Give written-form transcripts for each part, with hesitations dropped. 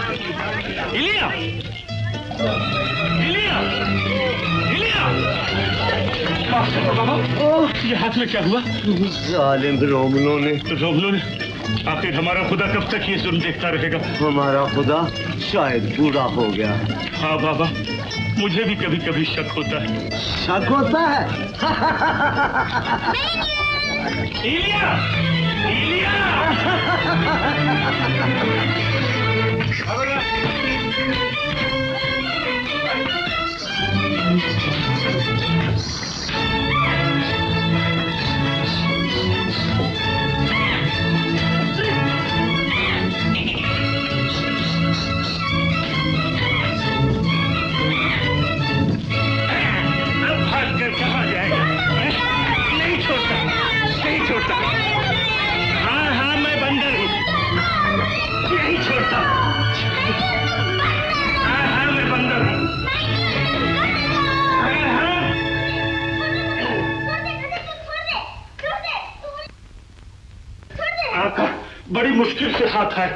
इलिया, इलिया, इलिया। बाबा, ये हाथ में क्या हुआ? जालिम रोमनों ने। रोमनों ने? आखिर हमारा खुदा कब तक ये जुल्म देखता रहेगा? हमारा खुदा शायद बूढ़ा हो गया। हाँ बाबा, मुझे भी कभी कभी शक होता है। शक होता है? इलिया, इलिया। हाँ, मैं बंदर हूँ, नहीं छोड़ता। हाँ, मैं बंदर हूँ। आका, बड़ी मुश्किल से हाथ है,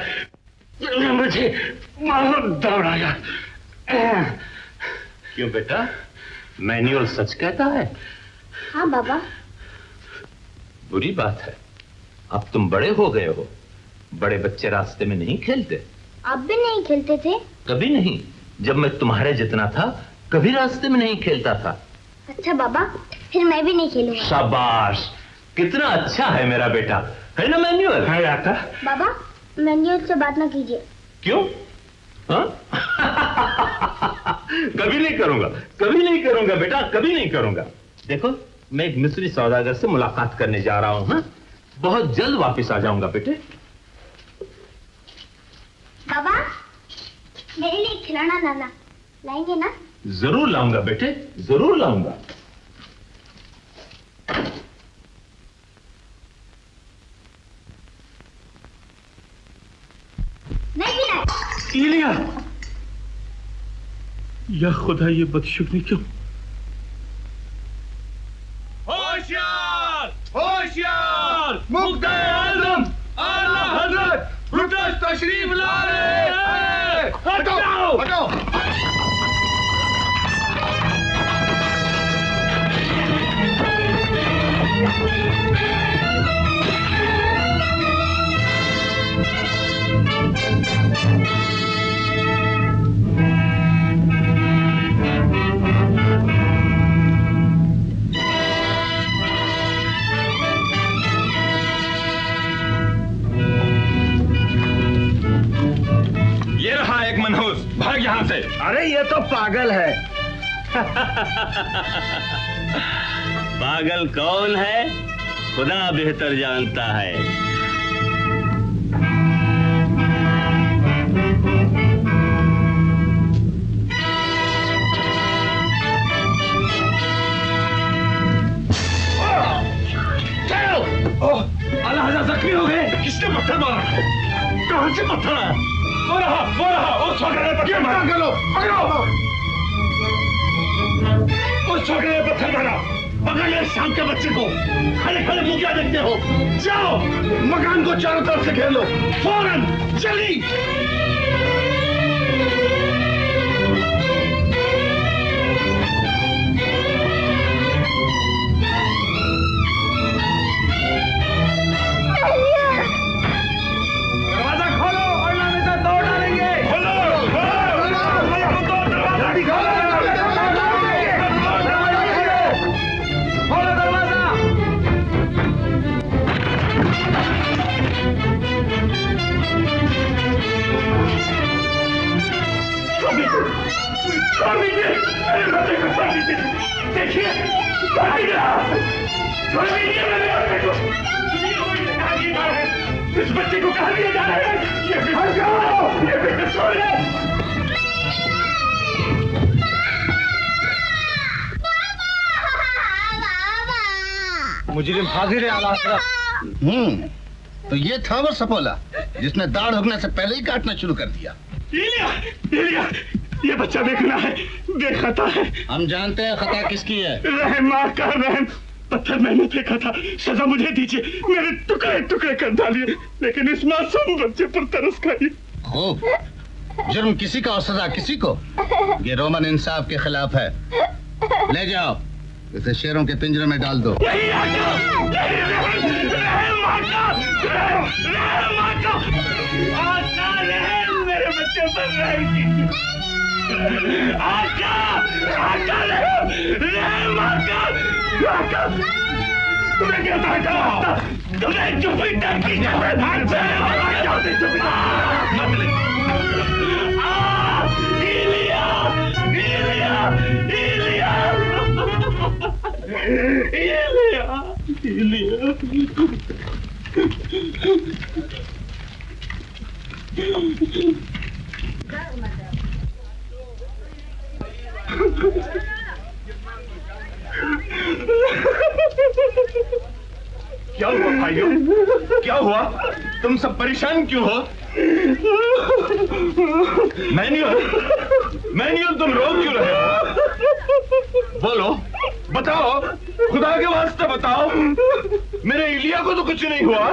मुझे मानो दौड़ाया। क्यों बेटा, मैनुअल सच कहता है? हाँ बाबा। बुरी बात है, अब तुम बड़े हो गए हो। बड़े बच्चे रास्ते में नहीं खेलते। आप भी नहीं खेलते थे? कभी नहीं। जब मैं तुम्हारे जितना था कभी रास्ते में नहीं खेलता था। अच्छा बाबा, फिर मैं भी नहीं खेलूंगा। शाबाश, कितना अच्छा है मेरा बेटा, है ना मैनुअल? है आका। बाबा, मैनुअल से बात ना कीजिए। क्यों? हाँ? कभी नहीं करूंगा, कभी नहीं करूंगा बेटा, कभी नहीं करूंगा। देखो, मैं एक मिस्री सौदागर से मुलाकात करने जा रहा हूं। हाँ? बहुत जल्द वापस आ जाऊंगा बेटे। बाबा, मेरे लिए खिलौना लाना, लाएंगे ना? जरूर लाऊंगा बेटे, जरूर लाऊंगा। नहीं भी लाए। इलिया, या खुदा, ये बदशुक्री क्यों? होशियार, होशियार, मुग़्ते-ए-आज़म आला हज़रत रुकस तशरीफ ला रहे हैं। हटाओ, हटाओ। भाग यहाँ से। अरे ये तो पागल है। पागल कौन है, खुदा बेहतर जानता है। आला हज़रत जख्मी हो गए। किसने पत्थर मारा? कहां से पत्थर आया? वो रहा, उस छोकरे ने पत्थर मारा। पकड़ो, उस छोकरे ने पत्थर मारा। पकड़ ले शाम के बच्चे को। खड़े खड़े मुंह क्या देखते हो? जाओ, मकान को चारों तरफ से घेर लो, फौरन, जल्दी। देखिए, इस बच्चे को कहाँ लिया जा रहा है? ये बेटा छोड़ दे। मुजरिम हाजिर है आला हज़रत। तो ये था वो सपोला जिसने दाढ़ उगने से पहले ही काटना शुरू कर दिया। इलिया, ये बच्चा देखना है, बेखता है। हम जानते हैं खता किसकी है। रहम का रहम, पत्थर मैंने फेंका था, सजा मुझे दीजिए। मेरे टुकड़े टुकड़े कर डालिए, लेकिन इस मासूम बच्चे पर तरस खाइए। खूब, जुर्म किसी का और सजा किसी को। ये रोमन इंसाफ के खिलाफ है। ले जाओ, इसे शेरों के पिंजरे में डाल दो। मेरे बच्चे पर तुम्हें क्या था? तुम्हें जुपिटर की क्या हुआ भाइयों? क्या हुआ? तुम सब परेशान क्यों हो? मैन्यूअल तुम रो क्यों रहे हो? बोलो, बताओ, खुदा के वास्ते बताओ। मेरे इलिया को तो कुछ नहीं हुआ।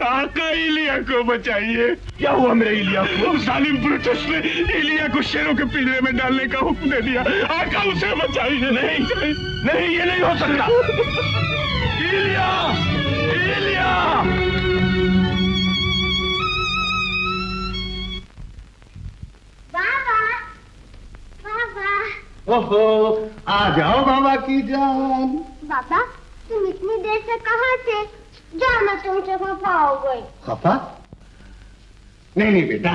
आका इलिया को बचाइए। क्या हुआ मेरे इलिया को? जालिम ब्रूटस ने इलिया को शेरों के पिंजरे में डालने का हुक्म दे दिया। आका उसे बचाइए। नहीं नहीं, ये नहीं हो सकता। इलिया, इलिया! बाबा, बाबा, ओहो, आ जाओ बाबा की जान। बाबा, तुम इतनी देर से कहाँ थे? जाओ, मैं तुमसे खफा हो गई। खफा? नहीं नहीं बेटा,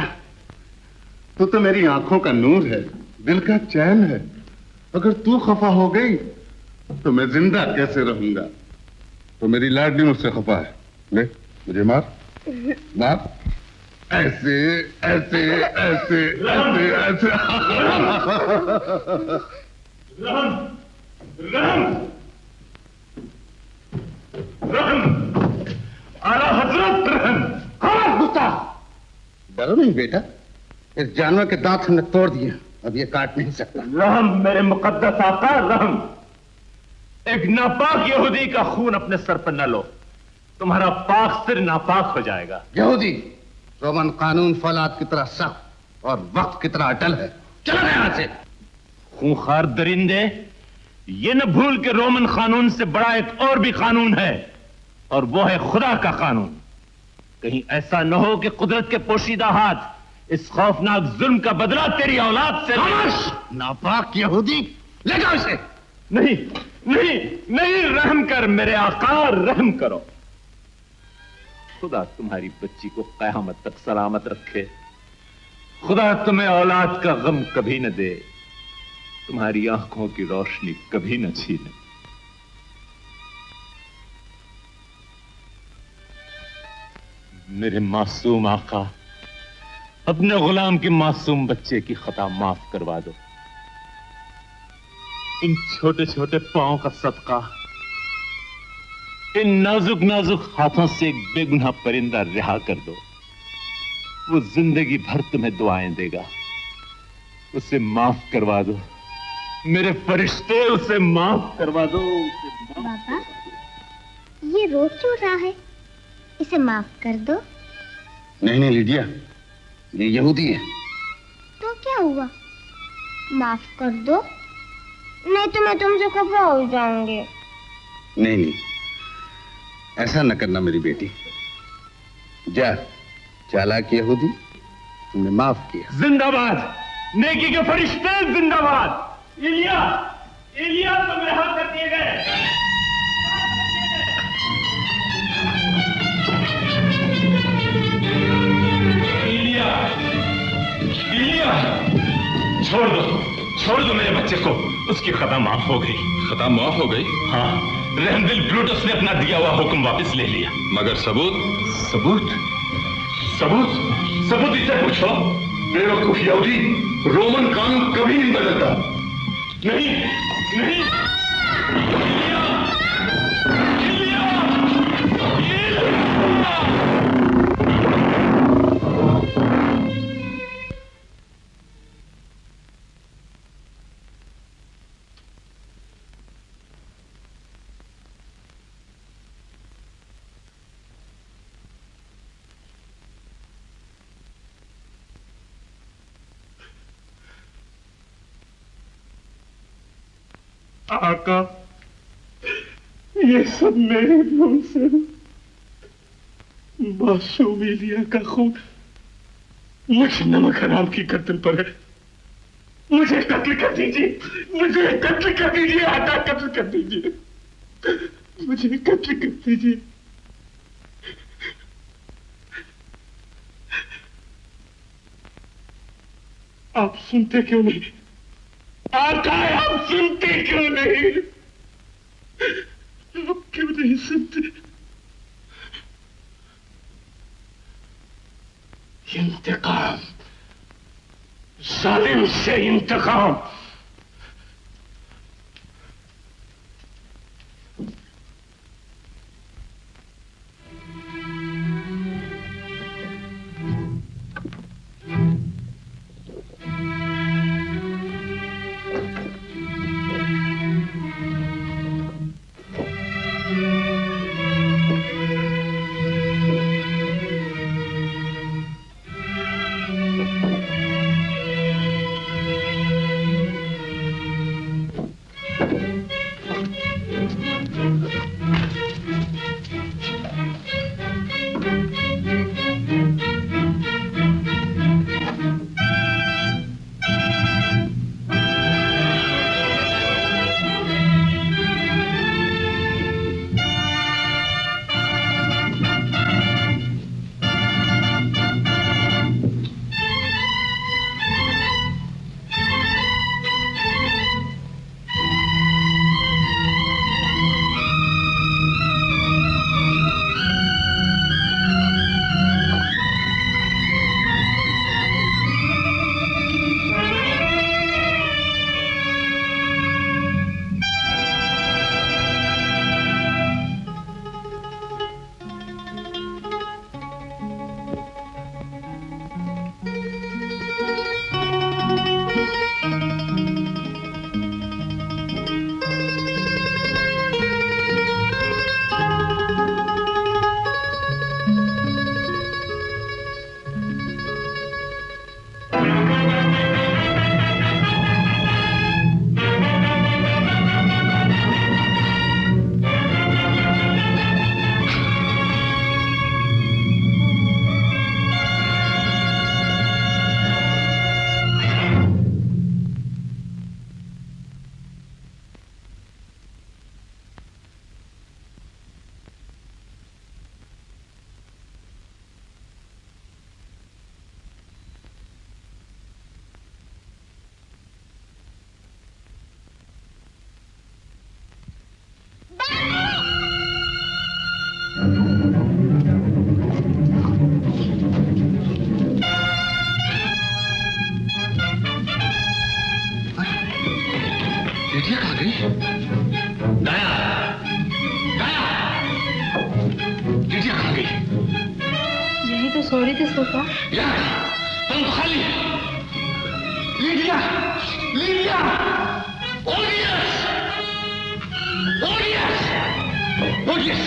तू तो मेरी आंखों का नूर है, दिल का चैन है। अगर तू खफा हो गई तो मैं जिंदा कैसे रहूंगा? तो मेरी लाडली मुझसे खफा है। ले, मुझे मार मार। ऐसे ऐसे ऐसे ऐसे ऐसे। आला हजरत रहम। हाँ गुस्सा। डरो नहीं बेटा, इस जानवर के दांत हमने तोड़ दिए, अब ये काट नहीं सकता। रहम मेरे मुकद्दस आका, रहम। एक नापाक यहूदी का खून अपने सर पर न लो, तुम्हारा पाक सिर नापाक हो जाएगा। यहूदी रोमन कानून फौलाद की तरह सख्त और वक्त की तरह अटल है। चलो यहां से। खूंखार दरिंदे, ये न भूल के रोमन कानून से बड़ा एक और भी कानून है, और वो है खुदा का कानून। कहीं ऐसा न हो कि कुदरत के पोशीदा हाथ इस खौफनाक जुल्म का बदला तेरी औलाद से। नापाक यहूदी, ले जाओ इसे। नहीं नहीं नहीं, रहम कर मेरे आका, रहम करो। खुदा तुम्हारी बच्ची को कयामत तक सलामत रखे। खुदा तुम्हें औलाद का गम कभी न दे, तुम्हारी आंखों की रोशनी कभी न छीने। मेरे मासूम आका, अपने गुलाम के मासूम बच्चे की खता माफ करवा दो। इन छोटे छोटे पांव का सदका, इन नाजुक नाजुक हाथों से एक बेगुनाह परिंदा रिहा कर दो। वो जिंदगी भर तुम्हें दुआएं देगा। उसे माफ करवा दो मेरे फरिश्ते, उसे माफ करवा दो। बाबा, ये रो क्यों रहा है? इसे माफ कर दो। नहीं नहीं लिडिया, ये यहूदी है। तो क्या हुआ? माफ कर दो, नहीं तो मैं तुमसे खफा हो जाऊंगी। नहीं नहीं, ऐसा न करना मेरी बेटी। जा, चालाक यहूदी, तुमने माफ किया। जिंदाबाद नेकी के फरिश्ते, जिंदाबाद। इलिया, इलिया तुम रिहा कर दिए गए। छोड़ दो मेरे बच्चे को। उसकी खता माफ हो गई। खता माफ हो गई? हाँ, रहमदिल ब्रूटस ने अपना दिया हुआ हुक्म वापस ले लिया। मगर सबूत? सबूत? सबूत? सबूत इसे पूछो। बेवकूफ यहूदी, रोमन कानून कभी नहीं बदलता। नहीं नहीं, इलिया, इलिया, इलिया। आका, ये सब मेरे भूल से मासूम इलिया का खून मुझ नमक हराम की गर्दन पर है। मुझे कत्ल कर दीजिए, मुझे कत्ल कर दीजिए आका, कत्ल कर दीजिए, मुझे कत्ल कर दीजिए। आप सुनते क्यों नहीं आका? आप सुनते क्यों नहीं? आप क्यों नहीं सुनते? इंतकाम, जालिम से इंतकाम। बेटिया कहाँ गई? दया, दया, बेटिया कहाँ गई? यही तो सो रही थी सोफा। यार, तुम तो खाली है। लीडिया, लीडिया, ओडियस, ओडियस, ओडियस,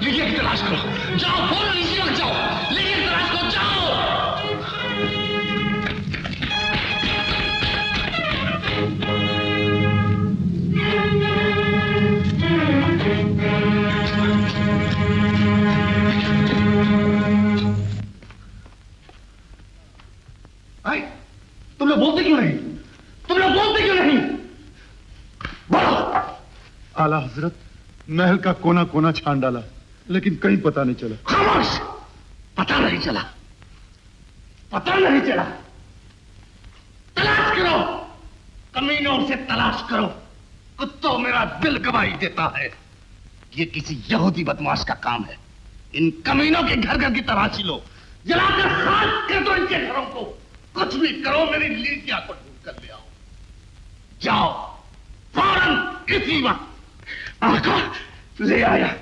लीडिया की तलाश करो। जाओ, फौरन इसी वक्त जाओ। लीडिया की तलाश करो, जाओ। आई, तुम लोग बोलते क्यों नहीं? तुम लोग बोलते क्यों नहीं? बोलो। आला हजरत, महल का कोना कोना छान डाला, लेकिन कहीं पता नहीं चला। खामोश! पता नहीं चला, पता नहीं चला। तलाश करो, कमीनों से तलाश करो। कुत्तों, मेरा दिल गवाही देता है। ये किसी यहूदी बदमाश का काम है। इन कमीनों के घर घर की तलाशी लो, जलाकर खाक कर दो इनके घरों को। कुछ भी करो, मेरी लीडिया को ढूंढ कर ले आओ। जाओ, फौरन इसी वक्त। आका, ले आया।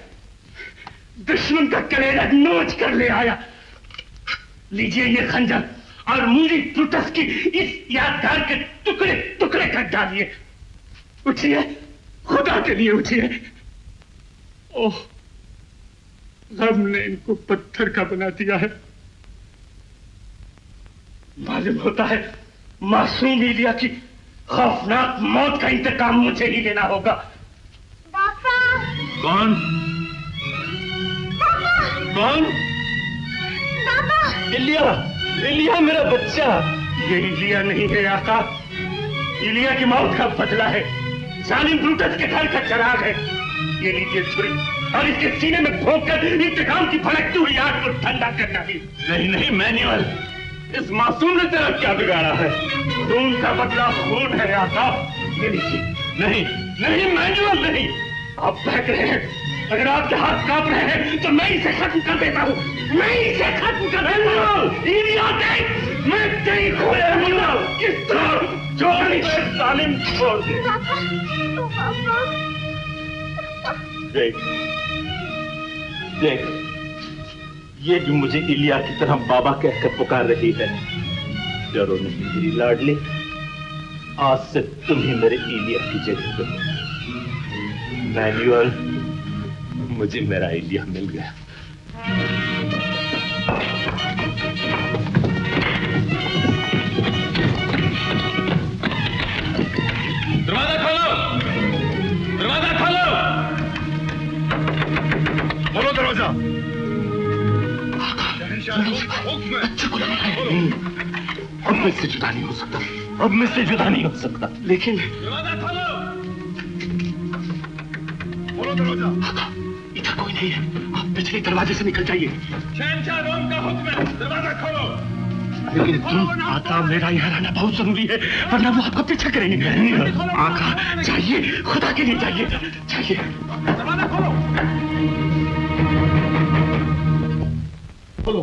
दुश्मन का कलेजा नोच कर ले आया। लीजिए ये खंजर और मूली प्लूटस की इस यादगार के टुकड़े टुकड़े कर डालिए। उठिए, खुदा के लिए उठिए। ओह, गम ने इनको पत्थर का बना दिया है। मालूम होता है मासूम इलिया की खौफनाक मौत का इंतकाम मुझे ही लेना होगा। पापा, कौन कौन? पापा, इलिया, इलिया मेरा बच्चा। ये इलिया नहीं है आका, इलिया की मौत का बदला है। जालिम ब्रूटस के घर का चिराग है। ये लीजिए छुरी और इसके सीने में भोंककर इंतकाम की भड़कती हुई आग को ठंडा करना भी। नहीं नहीं मैन्युअल, इस मासूम ने तेरा क्या बिगाड़ा है? खून का बदला खून है आका। ये लीजिए। नहीं नहीं मैन्युअल नहीं, आप बहक रहे हैं। अगर आपके हाथ कांप रहे हैं तो मैं इसे खत्म कर देता हूँ। मैं इसे खत्म कर देता हूँ। इलिया देख, मैं तेरी खोया मुन्ना किस तरह छोड़ दे, जालिम छोड़ दे। पापा, पापा। देख देख, ये भी मुझे इलिया की तरह बाबा कहकर पुकार रही है। डरो नहीं मेरी लाडली, आज से तुम ही मेरे इलिया की जगह पे हो। मैन्युअल, मुझे मेरा इलिया मिल गया। दरवाजा खोलो, दरवाजा खोलो। खोलो दरवाजा। अब मैं इससे जुदा नहीं हो सकता, अब मैं इससे जुदा नहीं हो सकता। लेकिन दरवाजा खोलो, खोलो दरवाजा। इधर कोई नहीं है, आप पिछले दरवाजे से निकल जाइए। शहंशाह रोम का हुक्म है, दरवाजा खोलो। लेकिन तुम आका, मेरा यहाँ रहना बहुत जरूरी है, वरना वो आपका पीछा करेंगे। आका चाहिए, खुदा के लिए चाहिए, चाहिए। दरवाजा खोलो। खोलो,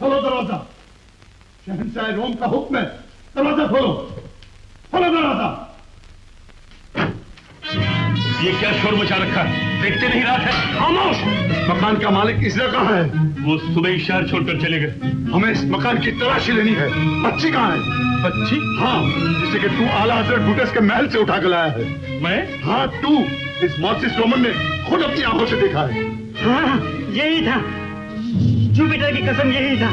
खोलो दरवाजा। शहंशाह रोम का हुक्म है, दरवाजा खोलो, खोलो दरवाजा। ये क्या शोर मचा रखा है? देखते नहीं रात है। खामोश! मकान का मालिक इस जगह कहाँ है? वो सुबह ही शहर छोड़कर चले गए। हमें इस मकान की तलाशी लेनी है। बच्ची कहाँ है? बच्ची? हाँ, जिसे कि तू आला हजरत ब्रूटस के महल से उठा कर लाया है। मैं? हाँ तू, इस मौसिस रोमन ने खुद अपनी आंखों से देखा है। हाँ, यही था, जुपिटर की कसम यही था।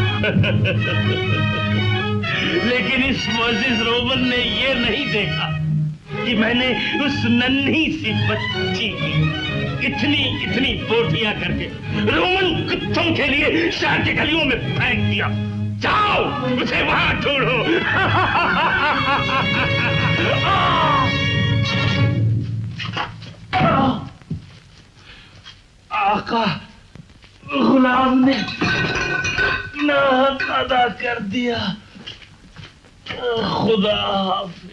लेकिन इस मोजिस रोमन ने ये नहीं देखा कि मैंने उस नन्ही सी बच्ची की इतनी बोटियां करके रोमन कुत्तों के लिए शहर की गलियों में फेंक दिया। जाओ, उसे वहां ढूंढो। आका, गुलाम ने नाहक अदा कर दिया। खुदा हाफिज।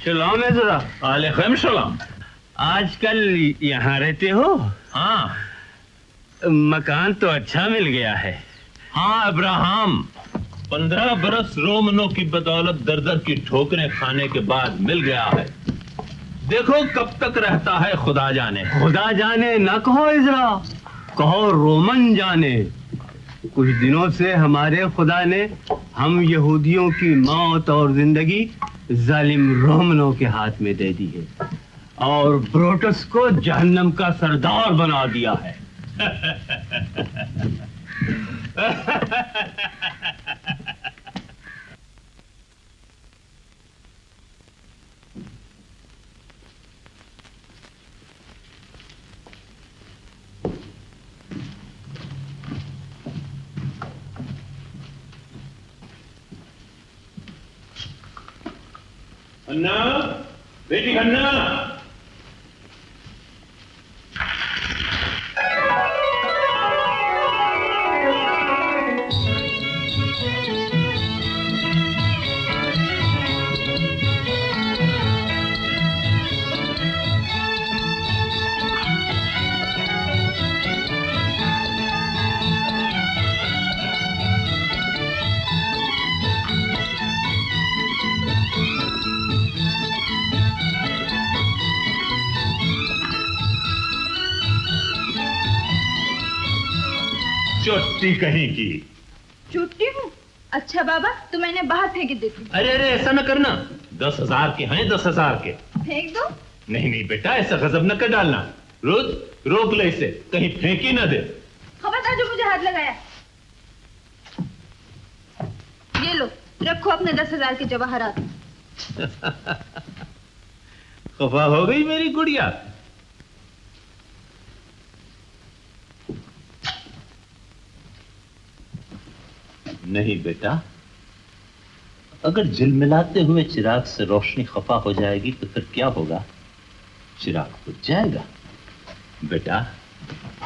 सलाम है जरा। वालेकुम सलाम। आजकल यहाँ रहते हो? हाँ मकान तो अच्छा मिल गया है। हाँ अब्राहम, 15 बरस रोमनों की बदौलत दर दर की ठोकरें खाने के बाद मिल गया है। देखो कब तक रहता है खुदा जाने। खुदा जाने न कहो इजरा, कहो रोमन जाने। कुछ दिनों से हमारे खुदा ने हम यहूदियों की मौत और जिंदगी जालिम रोमनों के हाथ में दे दी है और ब्रूटस को जहन्नम का सरदार बना दिया है। हन्ना, बेटी हन्ना। चोटी कहीं की। छुट्टी हूँ? अच्छा बाबा, तो मैंने बाहर फेंक देती। अरे अरे ऐसा न करना, 10,000 के हैं, 10,000 के। फेंक दो। नहीं नहीं बेटा, ऐसा गजब न कर डालना। रुद रोक ले इसे, कहीं फेंकी ना दे। खबरदार जो मुझे हाथ लगाया। ये लो, रखो अपने 10,000 के जवाहरात। खफा हो गई मेरी गुड़िया? नहीं बेटा, अगर झिलमिलाते हुए चिराग से रोशनी खफा हो जाएगी तो फिर क्या होगा? चिराग बुझ जाएगा। बेटा,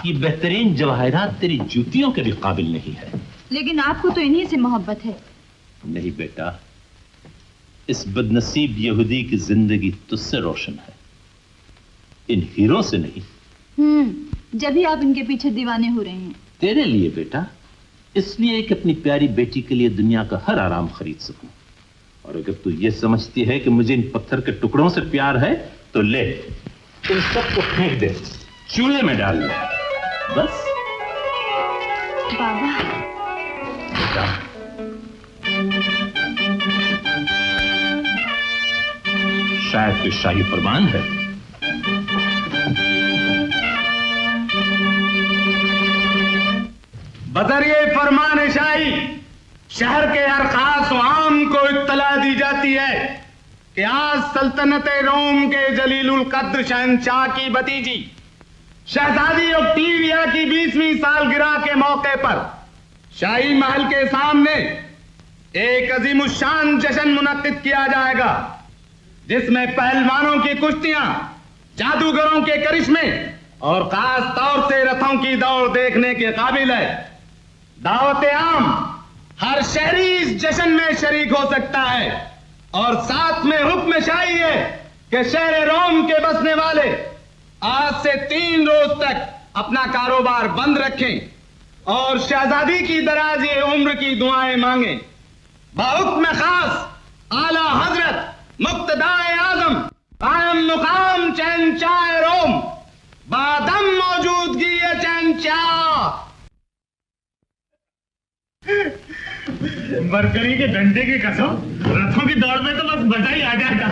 ये बेहतरीन जवाहरात तेरी जूतियों के भी काबिल नहीं है। लेकिन आपको तो इन्हीं से मोहब्बत है। नहीं बेटा, इस बदनसीब यहूदी की जिंदगी तुझसे रोशन है, इन हीरों से नहीं। जब भी आप इनके पीछे दीवाने हो रहे हैं। तेरे लिए बेटा, इसलिए कि अपनी प्यारी बेटी के लिए दुनिया का हर आराम खरीद सकूं। और अगर तू ये समझती है कि मुझे इन पत्थर के टुकड़ों से प्यार है तो ले, इन सबको फेंक दे, चूल्हे में डाल दे, बस। बाबा। बेटा, शायद कोई शाही फरमान है। बदरिए फरमान शाही, शहर के हर खास आम को इत्तला दी जाती है कि आज सल्तनत रोम के जलीलुल कद्र शहंशाह की भतीजी शहजादी ऑक्टेविया की 20वीं सालगिरह के मौके पर शाही महल के सामने एक अजीमुशान जश्न मुनक्किद किया जाएगा, जिसमें पहलवानों की कुश्तियां, जादूगरों के करिश्मे और खास तौर से रथों की दौड़ देखने के काबिल है। दावत आम हर शहरी इस जश्न में शरीक हो सकता है और साथ में हुक्म शाही है कि शहर रोम के बसने वाले आज से 3 रोज तक अपना कारोबार बंद रखें और शहजादी की दराज़ी उम्र की दुआएं मांगे। बाहुक्म खास आला हजरत मुक्तदाए आजम कायम मुकाम शहंशाह रोम, बादम मौजूदगी ये शहंशाह। मरकरी के डंडे की कसम, रथों की दौड़ में तो बस मजा ही आ जाएगा।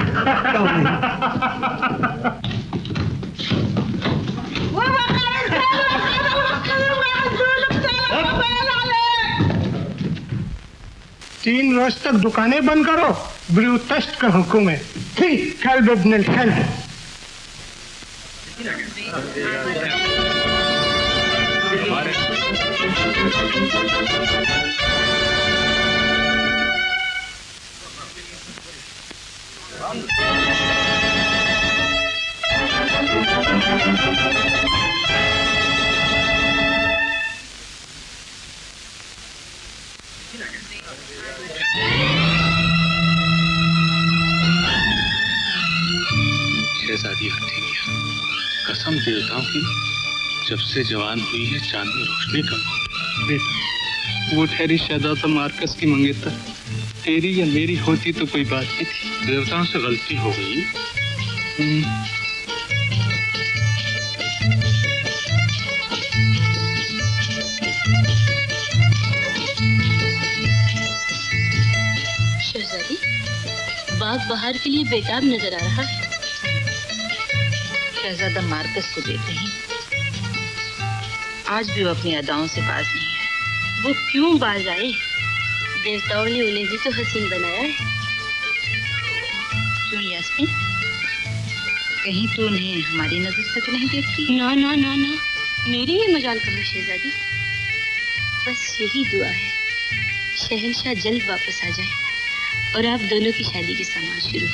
तीन रोज तक दुकानें बंद करो, ब्रूटस्ट का हुक्म है। ठीक, कल बदने कल। शहजादी ऑक्टेविया, कसम देता हूँ कि जब से जवान हुई है चांद में रोशनी कम हो। बेटा, वो ठहरी शहजादा मार्कस की मंगेतर तेरी या मेरी होती तो कोई बात नहीं थी। देवताओं से गलती हो गई। शहजादी, बाग बहार के लिए बेताब नजर आ रहा है। शहजादा मार्कस को देते हैं, आज भी वो अपनी अदाओं से बाज नहीं है। वो क्यों बाज आए? देवताओं ने उन्हें भी तो हसीन बनाया है। क्यों यास्मीन, कहीं तो उन्हें हमारी नजर से तो नहीं देखती? ना ना ना ना, मेरी ये मजाल कहाँ शहजादी। बस यही दुआ है, शहंशाह जल्द वापस आ जाए और आप दोनों की शादी की समाज शुरू हो।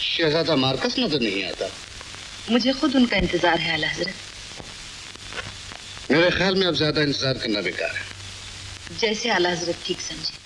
शहजादा मार्कस नजर नहीं आता। मुझे खुद उनका इंतजार है आला हजरत। मेरे ख्याल में अब ज्यादा इंतजार करना बेकार है। जैसे आला हजरत ठीक समझे।